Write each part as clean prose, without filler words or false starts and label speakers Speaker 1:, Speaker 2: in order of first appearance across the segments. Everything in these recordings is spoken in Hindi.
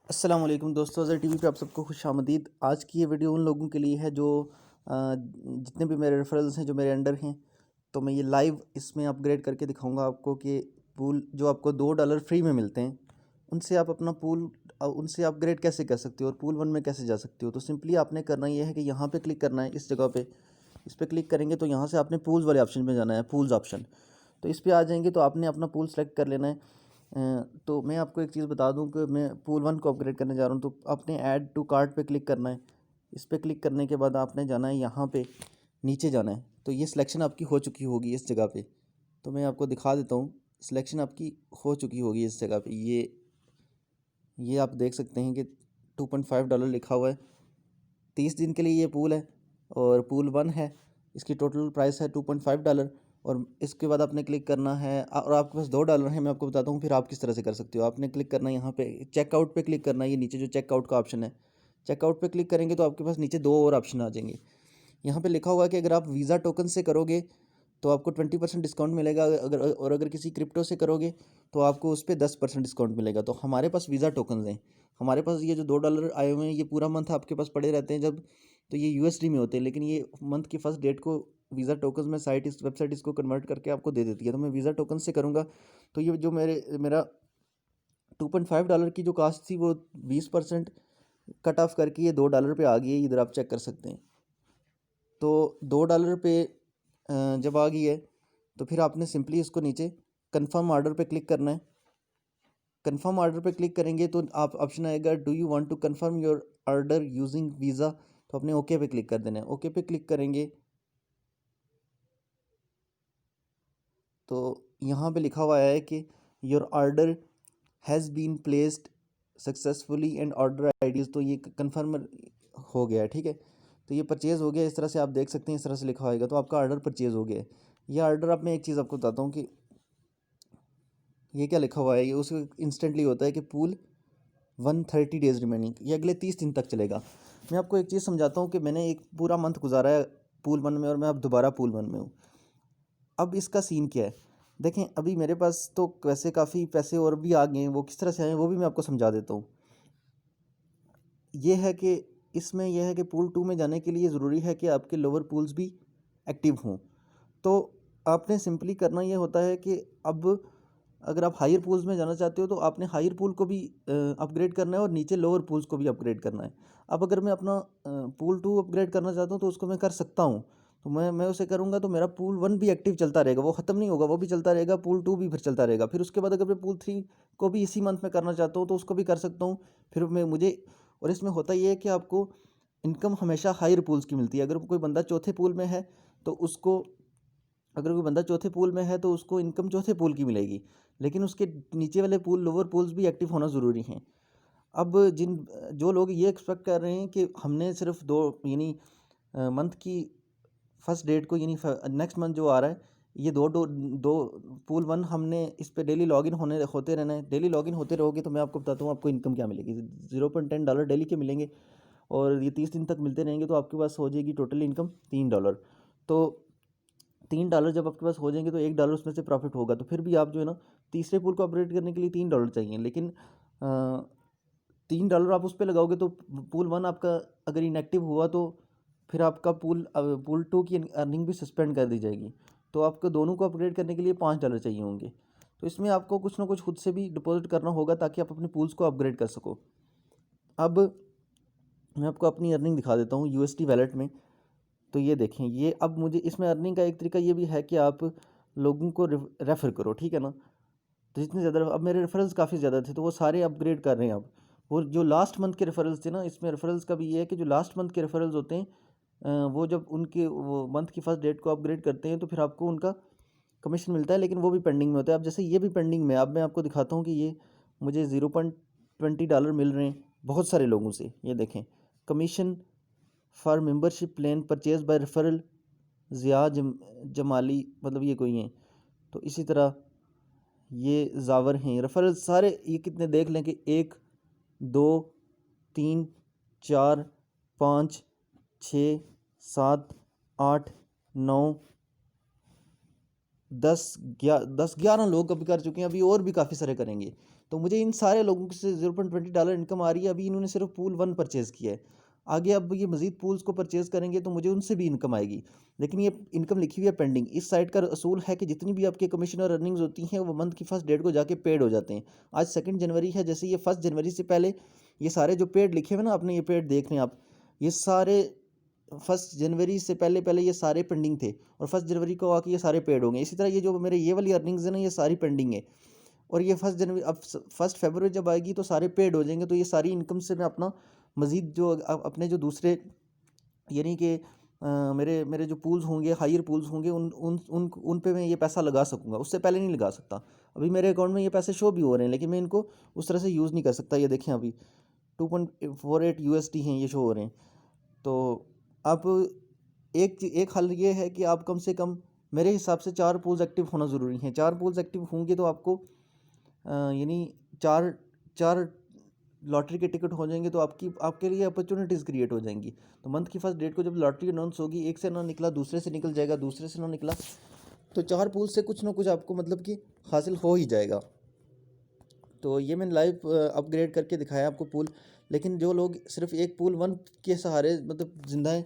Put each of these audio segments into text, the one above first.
Speaker 1: अस्सलाम वालेकुम दोस्तों, अज़र टीवी पे आप सबको खुशामदीद। आज की ये वीडियो उन लोगों के लिए है जो जितने भी मेरे रेफरल्स हैं जो मेरे अंडर हैं, तो मैं ये लाइव इसमें अपग्रेड करके दिखाऊंगा आपको कि पूल जो आपको $2 फ्री में मिलते हैं उनसे आप अपना पूल उनसे अपग्रेड कैसे कर सकते हो और पूल 1 में कैसे जा सकते हो। तो सिंपली आपने करना ये है कि यहाँ पे क्लिक करना है, इस जगह पे इस पर क्लिक करेंगे तो यहाँ से आपने पूल्स वाले ऑप्शन में जाना है, पूल्स ऑप्शन। तो इस पर आ जाएंगे तो आपने अपना पूल सेलेक्ट कर लेना है। तो मैं आपको एक चीज़ बता दूं कि मैं पूल 1 को अपग्रेड करने जा रहा हूं, तो आपने ऐड टू कार्ट पे क्लिक करना है। इस पर क्लिक करने के बाद आपने जाना है यहाँ पे, नीचे जाना है। तो ये सिलेक्शन आपकी हो चुकी होगी इस जगह पे। तो मैं आपको दिखा देता हूँ, सिलेक्शन आपकी हो चुकी होगी इस जगह पे। ये आप देख सकते हैं कि $2.5 लिखा हुआ है। 30 दिन के लिए ये पूल है और पूल 1 है। इसकी टोटल प्राइस है $2.5। और इसके बाद आपने क्लिक करना है और आपके पास $2 है। मैं आपको बताता हूँ फिर आप किस तरह से कर सकते हो। आपने क्लिक करना है यहाँ पे, चेकआउट पे क्लिक करना है। ये नीचे जो चेकआउट का ऑप्शन है, चेकआउट पे क्लिक करेंगे तो आपके पास नीचे दो और ऑप्शन आ जाएंगे। यहाँ पे लिखा हुआ है कि अगर आप वीज़ा टोकन से करोगे तो आपको 20% डिस्काउंट मिलेगा, अगर किसी क्रिप्टो से करोगे तो आपको उस पर 10% डिस्काउंट मिलेगा। तो हमारे पास वीज़ा टोकन हैं, हमारे पास ये जो $2 आए हुए हैं ये पूरा मंथ आपके पास पड़े रहते हैं जब, तो ये यूएसडी में होते हैं, लेकिन ये मंथ की फर्स्ट डेट को वीज़ा टोकन में इस वेबसाइट इसको कन्वर्ट करके आपको दे देती है। तो मैं वीज़ा टोकन से करूँगा तो ये जो मेरा $2.5 की जो कास्ट थी वो 20% कट ऑफ करके ये $2 पे आ गई है। इधर आप चेक कर सकते हैं। तो $2 पे जब आ गई है तो फिर आपने सिंपली इसको नीचे कंफर्म ऑर्डर पे क्लिक करना है। कंफर्म ऑर्डर पे क्लिक करेंगे तो आप ऑप्शन आएगा, do you want to confirm your order using Visa. तो आपने ओके पे क्लिक कर देना है। ओके पे क्लिक करेंगे तो यहाँ पे लिखा हुआ है कि your order has been placed successfully and order IDs. तो ये कंफर्म हो गया है, ठीक है। तो ये परचेज़ हो गया, इस तरह से आप देख सकते हैं, इस तरह से लिखा होगा तो आपका ऑर्डर परचेज़ हो गया है। ये ऑर्डर आप, मैं एक चीज़ आपको बताता हूँ कि ये क्या लिखा हुआ है। ये उसको इंस्टेंटली होता है कि पूल 130 डेज़ रिमेनिंग, ये अगले 30 दिन तक चलेगा। मैं आपको एक चीज़ समझाता हूँ कि मैंने एक पूरा मंथ गुजारा है पूल 1 में और मैं अब दोबारा पूल 1 में हूँ। अब इसका सीन क्या है, देखें अभी मेरे पास तो वैसे काफ़ी पैसे और भी आ गए हैं, वो किस तरह से आए हैं वो भी मैं आपको समझा देता हूँ। ये है कि इसमें यह है कि पूल 2 में जाने के लिए ज़रूरी है कि आपके लोअर पूल्स भी एक्टिव हों। तो आपने सिंपली करना ये होता है कि अब अगर आप हायर पूल्स में जाना चाहते हो तो आपने हायर पूल को भी अपग्रेड करना है और नीचे लोअर पूल्स को भी अपग्रेड करना है। अब अगर मैं अपना पूल 2 अपग्रेड करना चाहता हूँ तो उसको मैं कर सकता हूँ। तो मैं उसे करूँगा तो मेरा पूल 1 भी एक्टिव चलता रहेगा, वो ख़त्म नहीं होगा, वो भी चलता रहेगा, पूल 2 भी फिर चलता रहेगा। फिर उसके बाद अगर मैं पूल 3 को भी इसी मंथ में करना चाहता हूँ तो उसको भी कर सकता हूँ। फिर मैं मुझे, और इसमें होता ये है कि आपको इनकम हमेशा हायर पूल्स की मिलती है। अगर कोई बंदा चौथे पूल में है तो उसको, अगर कोई बंदा चौथे पूल में है तो उसको इनकम चौथे पूल की मिलेगी, लेकिन उसके नीचे वाले पूल, लोअर पूल्स भी एक्टिव होना ज़रूरी हैं। अब जो लोग ये एक्सपेक्ट कर रहे हैं कि हमने सिर्फ दो, यानी मंथ की फर्स्ट डेट को, यानी नेक्स्ट मंथ जो आ रहा है, ये दो पूल 1 हमने इस पे डेली लॉगिन होते रहना है। डेली लॉगिन होते रहोगे तो मैं आपको बताता हूँ आपको इनकम क्या मिलेगी। $0.10 डेली के मिलेंगे और ये 30 दिन तक मिलते रहेंगे तो आपके पास हो जाएगी टोटल इनकम $3। तो $3 जब आपके पास हो जाएंगे तो $1 उसमें से प्रॉफिट होगा। तो फिर भी आप जो है ना, तीसरे पूल को अपग्रेड करने के लिए $3 चाहिए, लेकिन $3 आप उस पर लगाओगे तो पूल 1 आपका अगर इनएक्टिव हुआ तो फिर आपका पूल 2 की अर्निंग भी सस्पेंड कर दी जाएगी। तो आपको दोनों को अपग्रेड करने के लिए $5 चाहिए होंगे। तो इसमें आपको कुछ ना कुछ खुद से भी डिपॉजिट करना होगा ताकि आप अपने पूल्स को अपग्रेड कर सको। अब मैं आपको अपनी अर्निंग दिखा देता हूँ यूएसटी वैलेट में। तो ये देखें, ये अब मुझे इसमें अर्निंग का एक तरीका ये भी है कि आप लोगों को रेफ़र करो, ठीक है ना। तो जितने ज़्यादा, अब मेरे रेफरल्स काफ़ी ज़्यादा थे तो वो सारे अपग्रेड कर रहे हैं अब। और जो लास्ट मंथ के रेफरल्स थे ना, इसमें रेफरल्स का भी ये है कि जो लास्ट मंथ के रेफरल्स होते हैं वो जब उनके वो मंथ की फर्स्ट डेट को अपग्रेड करते हैं तो फिर आपको उनका कमीशन मिलता है, लेकिन वो भी पेंडिंग में होता है। अब जैसे ये भी पेंडिंग में है। अब मैं आपको दिखाता हूँ कि ये मुझे $0.20 मिल रहे हैं बहुत सारे लोगों से। ये देखें, commission for membership plan purchase by referral Zia Jamali, मतलब ये कोई हैं। तो इसी तरह ये जावर हैं रेफरल सारे। ये कितने देख लें कि 1 2 3 4 5 6 7 8 9 10 11 लोग अभी कर चुके हैं, अभी और भी काफ़ी सारे करेंगे। तो मुझे इन सारे लोगों से $0.20 इनकम आ रही है। अभी इन्होंने सिर्फ पूल 1 परचेज़ किया है, आगे अब ये मज़ीद पूल्स को परचेज़ करेंगे तो मुझे उनसे भी इनकम आएगी, लेकिन ये इनकम लिखी हुई है पेंडिंग। इस साइट का असूल है कि जितनी भी आपके कमीशन और अर्निंग्स होती हैं वो मंथ की फर्स्ट डेट को जाके पेड हो जाते हैं। आज 2 जनवरी है, जैसे ये 1 जनवरी से पहले ये सारे जो पेड लिखे हुए ना, आपने ये पेड देख रहे हैं आप, ये सारे 1 जनवरी से पहले पहले ये सारे पेंडिंग थे और 1 जनवरी को आके ये सारे पेड होंगे। इसी तरह ये जो मेरे ये वाली अर्निंग्स है ना, ये सारी पेंडिंग है और ये 1 जनवरी, अब 1 फरवरी जब आएगी तो सारे पेड हो जाएंगे। तो ये सारी इनकम से मैं अपना मज़ीद जो अपने जो दूसरे यानी कि मेरे मेरे जो पूल्स होंगे, हायर पूल्स होंगे, उन पे मैं ये पैसा लगा सकूँगा, उससे पहले नहीं लगा सकता। अभी मेरे अकाउंट में ये पैसे शो भी हो रहे हैं, लेकिन मैं इनको उस तरह से यूज़ नहीं कर सकता। ये देखें, अभी 2.48 USD हैं, ये शो हो रहे हैं। तो अब एक हल ये है कि आप कम से कम, मेरे हिसाब से 4 पूल्स एक्टिव होना ज़रूरी हैं। 4 पूल्स एक्टिव होंगे तो आपको यानी 4 लॉटरी के टिकट हो जाएंगे, तो आपके लिए अपॉर्चुनिटीज़ क्रिएट हो जाएंगी। तो मंथ की फर्स्ट डेट को जब लॉटरी अनाउंस होगी, एक से ना निकला दूसरे से निकल जाएगा, दूसरे से ना निकला, तो 4 पूल से कुछ ना कुछ आपको मतलब कि हासिल हो ही जाएगा। तो ये मैंने लाइव अपग्रेड करके दिखाया आपको पूल। लेकिन जो लोग सिर्फ एक पूल 1 के सहारे मतलब जिंदा हैं,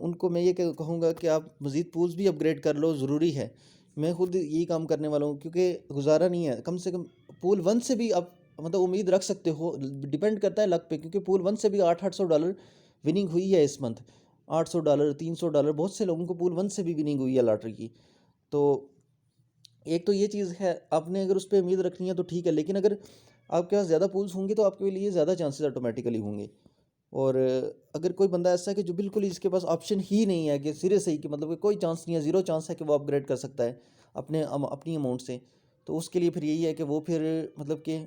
Speaker 1: उनको मैं ये कहूँगा कि आप मज़ीद पूल्स भी अपग्रेड कर लो, ज़रूरी है। मैं खुद यही काम करने वाला हूँ, क्योंकि गुजारा नहीं है। कम से कम पूल 1 से भी आप मतलब उम्मीद रख सकते हो, डिपेंड करता है लक पे, क्योंकि पूल 1 से भी $800 विनिंग हुई है इस मंथ। $800, $300, बहुत से लोगों को पूल 1 से भी विनिंग हुई है लॉटरी की। तो एक तो ये चीज़ है, आपने अगर उस पर उम्मीद रखनी है तो ठीक है, लेकिन अगर आपके पास ज़्यादा पूल्स होंगे तो आपके लिए ज़्यादा चांसेस ऑटोमेटिकली होंगे। और अगर कोई बंदा ऐसा है कि जो बिल्कुल ही इसके पास ऑप्शन ही नहीं है, कि सिरे से ही कि मतलब कि कोई चांस नहीं है, ज़ीरो चांस है कि वो अपग्रेड कर सकता है अपनी अमाउंट से, तो उसके लिए फिर यही है कि वो फिर मतलब कि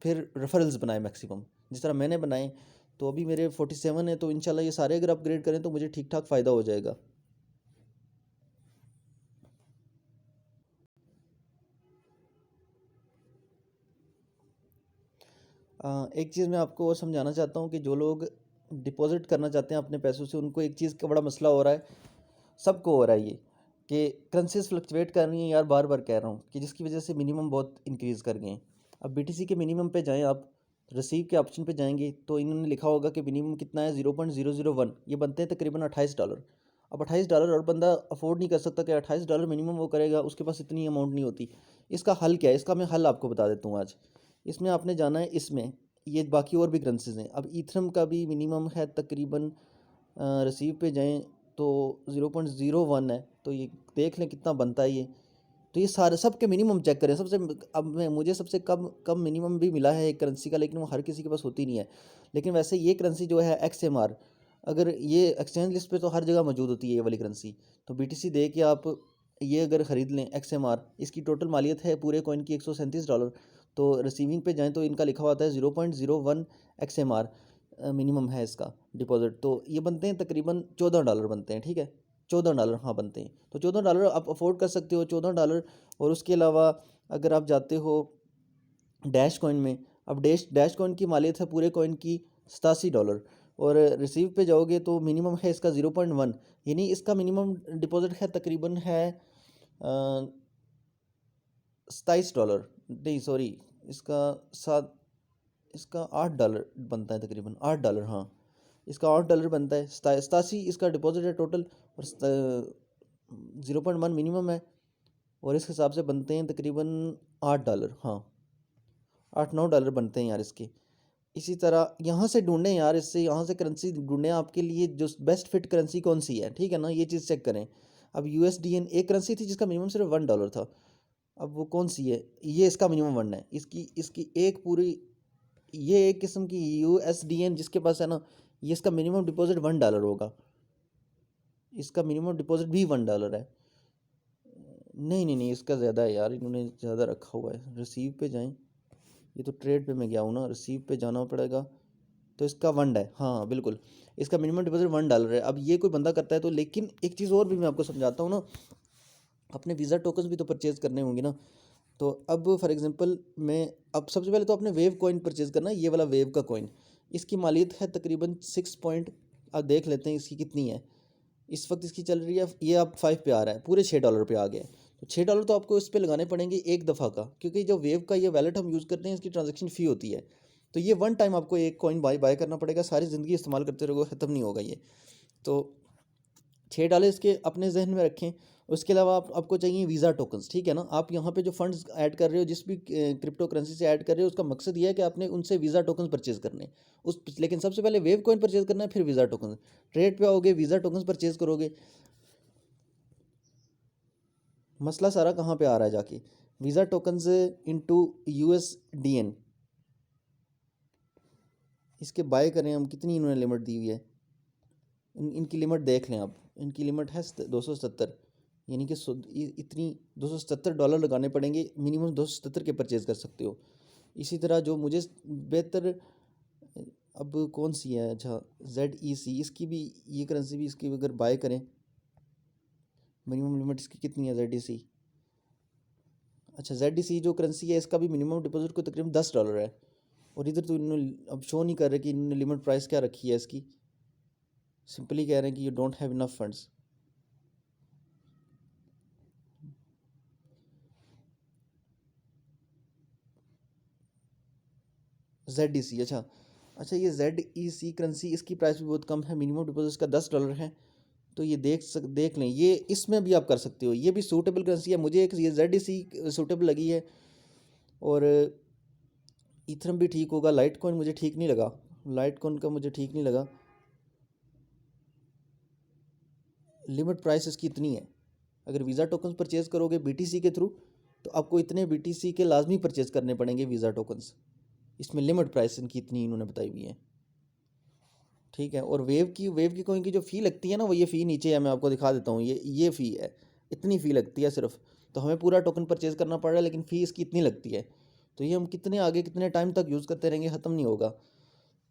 Speaker 1: फिर रेफरल्स बनाए मैक्सिमम, जिस तरह मैंने बनाए। तो अभी मेरे 47 है, तो इंशाल्लाह ये सारे अगर अपग्रेड करें तो मुझे ठीक ठाक फ़ायदा हो जाएगा। एक चीज़ मैं आपको और समझाना चाहता हूँ कि जो लोग डिपॉज़िट करना चाहते हैं अपने पैसों से, उनको एक चीज़ का बड़ा मसला हो रहा है, सबको हो रहा है ये, कि करेंसीज फ्लक्चुएट कर रही हैं यार, बार बार कह रहा हूँ, कि जिसकी वजह से मिनिमम बहुत इंक्रीज़ कर गए हैं। अब BTC के मिनिमम पे जाएं, आप रिसीव के ऑप्शन पे जाएंगे तो इन्होंने लिखा होगा कि मिनिमम कितना है, 0.001, ये बनते हैं तकरीबन $28। अब $28 और बंदा अफोर्ड नहीं कर सकता कि $28 मिनिमम वो करेगा, उसके पास इतनी अमाउंट नहीं होती। इसका हल क्या है? इसका मैं हल आपको बता देता हूँ आज। इसमें आपने जाना है, इसमें ये बाकी और भी करेंसीज हैं। अब ईथरम का भी मिनिमम है तकरीबन, रिसीव पे जाएं तो 0.01 है, तो ये देख लें कितना बनता है ये। तो ये सारे सब के मिनिमम चेक करें सबसे। अब मुझे सबसे कम कम मिनिमम भी मिला है एक करेंसी का, लेकिन वो हर किसी के पास होती नहीं है। लेकिन वैसे ये करेंसी जो है XMR, अगर ये एक्सचेंज लिस्ट पे तो हर जगह मौजूद होती है ये वाली करेंसी। तो BTC दे के आप ये अगर ख़रीद लें XMR, इसकी टोटल मालियत है पूरे कॉइन की $137। तो रिसीविंग पे जाएँ तो इनका लिखा हुआ आता है 0.01 XMR मिनिमम है इसका डिपॉजिट। तो ये बनते हैं तकरीबन $14 बनते हैं, ठीक है, $14 हाँ बनते हैं। तो $14 आप अफोर्ड कर सकते हो, $14। और उसके अलावा अगर आप जाते हो डैश कॉइन में, अब डैश कॉइन की मालियत है पूरे कॉइन की $87। और रिसीव पे जाओगे तो मिनिमम है इसका 0.1, यानी इसका मिनिमम डिपॉजिट है तकरीबन है $27, नहीं सॉरी, इसका इसका $8 बनता है, तकरीबन $8, हाँ इसका $8 बनता है। 87 इसका डिपॉजिट है टोटल, और 0.1 मिनिमम है, और इस हिसाब से बनते हैं तकरीबन $8, हाँ $8-9 बनते हैं यार इसके। इसी तरह यहाँ से ढूंढें यार, इससे यहाँ से करेंसी ढूंढें आपके लिए जो बेस्ट फिट करेंसी कौन सी है, ठीक है ना, ये चीज़ चेक करें। अब USDN एक करेंसी थी जिसका मिनिमम सिर्फ $1 था, अब वो कौन सी है, ये इसका मिनिमम 1 है। इसकी इसकी एक पूरी, ये एक किस्म की USDN जिसके पास है ना, ये इसका मिनिमम डिपॉजिट $1 होगा, इसका मिनिमम डिपॉजिट भी $1 है। नहीं नहीं नहीं, इसका ज़्यादा है यार, इन्होंने ज़्यादा रखा हुआ है। रिसीव पे जाएं, ये तो ट्रेड पे मैं गया हूँ ना, रिसीव पे जाना पड़ेगा। तो इसका 1 है, हाँ बिल्कुल, इसका मिनिमम डिपॉजिट $1 है। अब ये कोई बंदा करता है तो, लेकिन एक चीज़ और भी मैं आपको समझाता हूँ ना, अपने वीज़ा टोकन्स भी तो परचेज़ करने होंगे ना। तो अब फॉर एग्जांपल मैं, अब सबसे पहले तो आपने वेव कॉइन परचेज़ करना है, ये वाला वेव का कॉइन, इसकी मालियत है तकरीबन 6 पॉइंट, आप देख लेते हैं इसकी कितनी है। इस वक्त इसकी चल रही है, ये अब 5 पे आ रहा है, पूरे $6 पे आ गया है। तो $6 तो आपको इस पे लगाने पड़ेंगे एक दफ़ा का, क्योंकि जो वेव का ये वैलेट हम यूज़ करते हैं इसकी ट्रांजैक्शन फ़ी होती है। तो ये वन टाइम आपको एक कॉइन बाय करना पड़ेगा, सारी ज़िंदगी इस्तेमाल करते रहोगे, ख़त्म नहीं होगा ये। तो $6 इसके अपने जहन में रखें। उसके अलावा आपको चाहिए वीज़ा टोकन्स, ठीक है ना। आप यहाँ पे जो फंड्स ऐड कर रहे हो, जिस भी क्रिप्टो करेंसी से ऐड कर रहे हो, उसका मकसद ये है कि आपने उनसे वीज़ा टोकन्स परचेज़ करने हैं। लेकिन सबसे पहले वेव कॉइन परचेज़ करना है, फिर वीज़ा टोकन्स। ट्रेड पे आओगे, वीज़ा टोकन्स परचेज़ करोगे। मसला सारा कहाँ पे आ रहा है जाके, वीज़ा टोकन्स इनटू USDN, इसके बाय करें हम। कितनी इन्होंने लिमिट दी हुई है, इनकी लिमिट देख लें आप। इनकी लिमिट है 277, यानी कि इतनी $277 लगाने पड़ेंगे मिनिमम। 277 के परचेज़ कर सकते हो। इसी तरह जो मुझे बेहतर, अब कौन सी है, अच्छा ZEC, इसकी भी, ये करेंसी भी, इसकी अगर बाय करें, मिनिमम लिमिट इसकी कितनी है ZEC। अच्छा ZEC जो करेंसी है इसका भी मिनिमम डिपॉजिट को तकरीबन $10 है। और इधर तो इन्होंने अब शो नहीं कर रहे कि इन्होंने लिमिट प्राइस क्या रखी है इसकी, सिंपली कह रहे हैं कि you don't have enough funds. ZEC, अच्छा ये ZEC करेंसी, इसकी प्राइस भी बहुत कम है, मिनिमम डिपॉजिट इसका $10 है। तो ये देख लें, ये इसमें भी आप कर सकते हो, ये भी सूटेबल करेंसी है। मुझे एक ये ZEC सूटेबल लगी है। और इथरम भी ठीक होगा। लाइट कॉइन मुझे ठीक नहीं लगा, लाइट कॉइन का मुझे ठीक नहीं लगा। लिमिट प्राइस इसकी इतनी है, अगर वीज़ा टोकन्स परचेज़ करोगे BTC के थ्रू, तो आपको इतने BTC के लाजमी परचेज़ करने पड़ेंगे वीज़ा टोकन्स। इसमें लिमिट प्राइस इनकी इतनी इन्होंने बताई हुई है, ठीक है। और वेव की कॉइन की जो फ़ी लगती है ना, वो ये फ़ी नीचे है, मैं आपको दिखा देता हूँ। ये फ़ी है, इतनी फ़ी लगती है सिर्फ। तो हमें पूरा टोकन परचेज़ करना पड़ रहा है, लेकिन फ़ी इसकी इतनी लगती है। तो ये हम कितने आगे कितने टाइम तक यूज़ करते रहेंगे, ख़त्म नहीं होगा।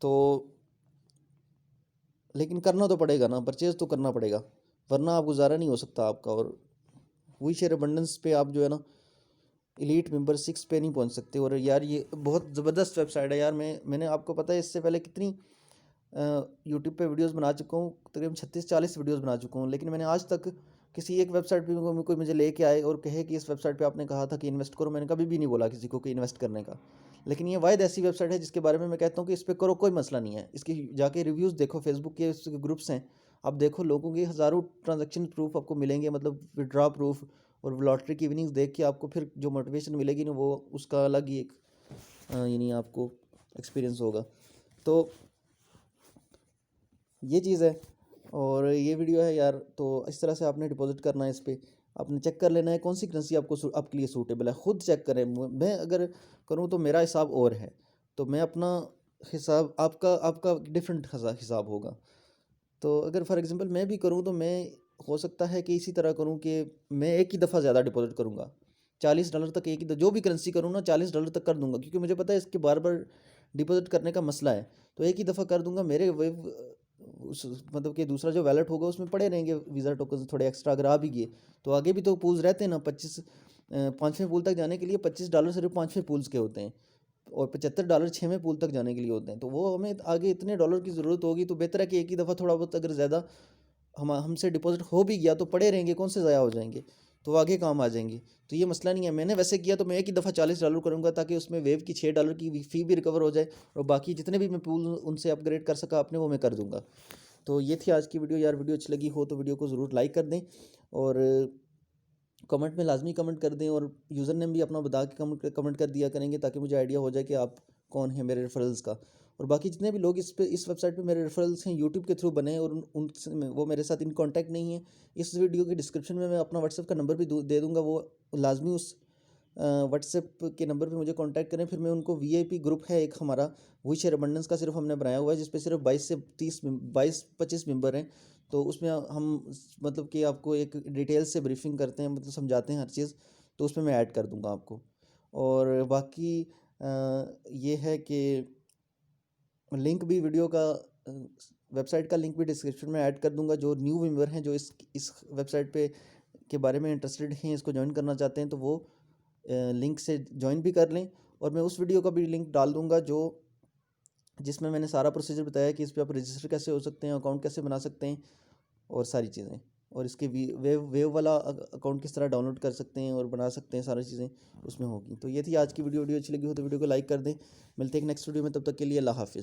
Speaker 1: तो लेकिन करना तो पड़ेगा ना, परचेज़ तो करना पड़ेगा, वरना आप गुजारा नहीं हो सकता आपका। और वही शेयर अबंडेंस पे आप जो है ना, एलीट मेंबर 6 पे नहीं पहुंच सकते। और यार ये बहुत ज़बरदस्त वेबसाइट है यार। मैंने आपको पता है इससे पहले कितनी यूट्यूब पे वीडियोस बना चुका हूँ, तकरीबन 36-40 वीडियोस बना चुका हूँ। लेकिन मैंने आज तक किसी एक वेबसाइट पे कोई मुझे लेके आए और कहे कि इस वेबसाइट पे आपने कहा था कि इन्वेस्ट करो, मैंने कभी भी नहीं बोला किसी को कि इन्वेस्ट करने का। लेकिन ये वाहिद ऐसी वेबसाइट है जिसके बारे में मैं कहता हूँ कि इस पर करो, कोई मसला नहीं है। इसकी जाके रिव्यूज़ देखो, फेसबुक के ग्रुप्स हैं, आप देखो, लोगों के हज़ारों ट्रांजेक्शन प्रूफ आपको मिलेंगे, मतलब विड्रॉ प्रूफ। और लॉटरी की विनिंग्स देख के आपको फिर जो मोटिवेशन मिलेगी ना, वो उसका अलग ही एक यानी आपको एक्सपीरियंस होगा। तो ये चीज़ है। और ये वीडियो है यार, तो इस तरह से आपने डिपॉजिट करना है। इस पर आपने चेक कर लेना है कौन सी करेंसी आपके लिए सूटेबल है, ख़ुद चेक करें। मैं अगर करूँ तो मेरा हिसाब और है, तो मैं अपना हिसाब, आपका आपका डिफरेंट हिसाब होगा। तो अगर फॉर एग्जांपल मैं भी करूँ, तो मैं हो सकता है कि इसी तरह करूँ कि मैं एक ही दफ़ा ज़्यादा डिपॉजिट करूँगा। $40 तक एक ही जो भी करेंसी करूँ ना, $40 तक कर दूँगा, क्योंकि मुझे पता है इसके बार बार डिपॉजिट करने का मसला है। तो एक ही दफ़ा कर दूँगा। मेरे उस मतलब कि दूसरा जो वैलेट होगा उसमें पड़े रहेंगे वीज़ा टोकन थोड़े एक्स्ट्रा। अगर आ भी गए तो आगे भी तो पूल्स रहते हैं ना, 5वें पूल तक जाने के लिए $25 सिर्फ 5वें पूल्स के होते हैं, और $75 6वें पूल तक जाने के लिए होते हैं। तो वो हमें आगे इतने डॉलर की ज़रूरत होगी, तो बेहतर है कि एक ही दफ़ा थोड़ा बहुत, अगर ज़्यादा हमसे डिपॉजिट हो भी गया तो पड़े रहेंगे, कौन से ज़ाया हो जाएंगे, तो आगे काम आ जाएंगे। तो ये मसला नहीं है। मैंने वैसे किया तो मैं एक ही दफ़ा $40 करूँगा, ताकि उसमें वेव की $6 की फ़ी भी रिकवर हो जाए, और बाकी जितने भी मैं पूल उनसे अपग्रेड कर सका अपने, वो मैं कर दूँगा। तो ये थी आज की वीडियो यार। वीडियो अच्छी लगी हो तो वीडियो को ज़रूर लाइक कर दें, और कमेंट में लाजमी कमेंट कर दें, और यूज़र नेम भी अपना बता के कमेंट कर दिया करेंगे, ताकि मुझे आइडिया हो जाए कि आप कौन है मेरे रेफरल्स का। और बाकी जितने भी लोग इस वेबसाइट पे मेरे रेफरल्स हैं, यूट्यूब के थ्रू बने, और वो मेरे साथ इन कांटेक्ट नहीं है, इस वीडियो के डिस्क्रिप्शन में मैं अपना व्हाट्सएप का नंबर भी दे दूँगा। वो लाजमी उस व्हाट्सएप के नंबर पे मुझे कांटेक्ट करें। फिर मैं उनको VIP ग्रुप है एक हमारा, वही शेयर अबंडेंस का, सिर्फ हमने बनाया हुआ है, जिस पे सिर्फ 22-25 मेंबर हैं। तो उसमें हम मतलब कि आपको एक डिटेल से ब्रीफिंग करते हैं, मतलब समझाते हैं हर चीज़। तो उसमें मैं ऐड कर दूंगा आपको। और बाकी ये है कि लिंक भी वीडियो का, वेबसाइट का लिंक भी डिस्क्रिप्शन में ऐड कर दूंगा। जो न्यू मेंबर हैं, जो इस वेबसाइट पे के बारे में इंटरेस्टेड हैं, इसको ज्वाइन करना चाहते हैं, तो वो लिंक से ज्वाइन भी कर लें। और मैं उस वीडियो का भी लिंक डाल दूंगा जिसमें मैंने सारा प्रोसीजर बताया कि इस पर आप रजिस्टर कैसे हो सकते हैं, अकाउंट कैसे बना सकते हैं, और सारी चीज़ें। और इसके वेव वाला अकाउंट किस तरह डाउनलोड कर सकते हैं और बना सकते हैं, सारी चीज़ें उसमें होगी। तो ये थी आज की वीडियो अच्छी लगी हो तो वीडियो को लाइक कर दें। मिलते हैं एक नेक्स्ट वीडियो में, तब तक के लिए अल्लाह हाफिज़।